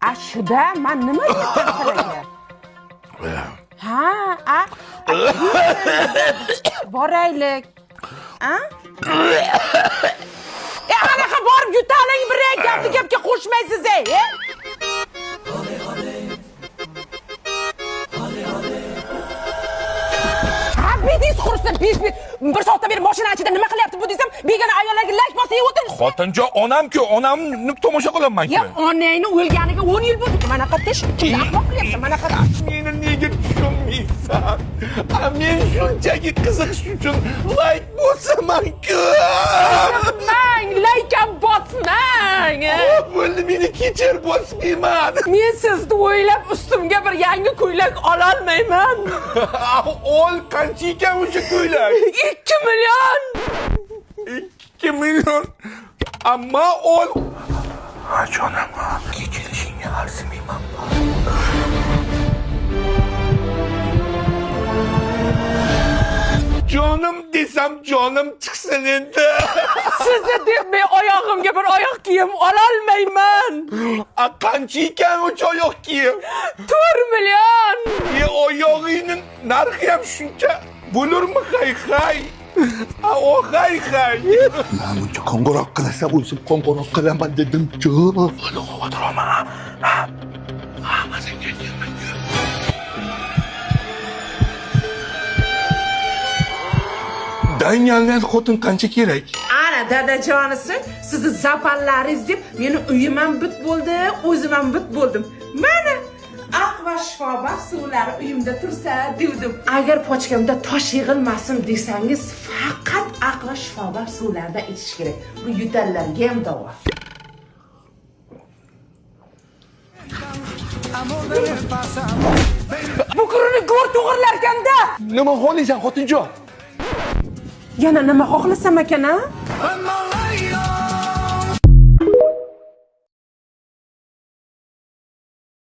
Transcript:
Ashida, men nima deyapman? Ha, boraylik. Ha? Qanaqa borib yutaling, bir gapga qo'shmaysiz, Bedingiz qursin, bir soatdan beri mashina ichida nima qilyapti bu desam, begona ayollarga lash bosib o'tiribsiz. Xotinjon, onam-ku, onamni tomosha qilaman-ku. Ya, onangni o'lganiga 10 yil bo'ldi. Mana qatish, ahmoq qilyapsan, mana qatish. Meni nega tushunmaysan? Men shunchaki qiziqish uchun like bosaman-ku. Like ham bosmang. Bo'ldi, meni kechir bosmayman. Men sizni o'ylab ustimga bir yangi ko'ylak ola olmayman. Ol qancha ekan o'sha ko'ylak? 2 million. 2 million. Ammo ol. Ha jonim, kechirishingga arzimayman. Jonim desam jonim chiqsin endi. Sizni deb men oyog'imga bir oyoq kiyim ola olmayman. Qancha ekan o'sha oyoq kiyim? 4 million. Oyog'ingning narxi ham shuncha bo'lurmi? Hay. O hay. Men buncha qo'ng'iroq qilsa, o'zim qo'ng'iroq qilaman dedim-ku. Xavotir olma. Danieldan xotin qancha kerak? Ana dadajonisi, sizni zapallaringiz deb meni uyim ham bit bo'ldi, o'zim ham bit bo'ldim. Mana aqva shifobaxsh suvlari uyimda tursa devdim. Agar pochkamda tosh yig'ilmasin desangiz, faqat aqva shifobaxsh suvlardan ichish kerak. Bu yutallarga ham davo. Bu kurini go'r to'g'irlarkanda. Nima xohlaysan xotinjon? Yana nima xohlasam ekan, a?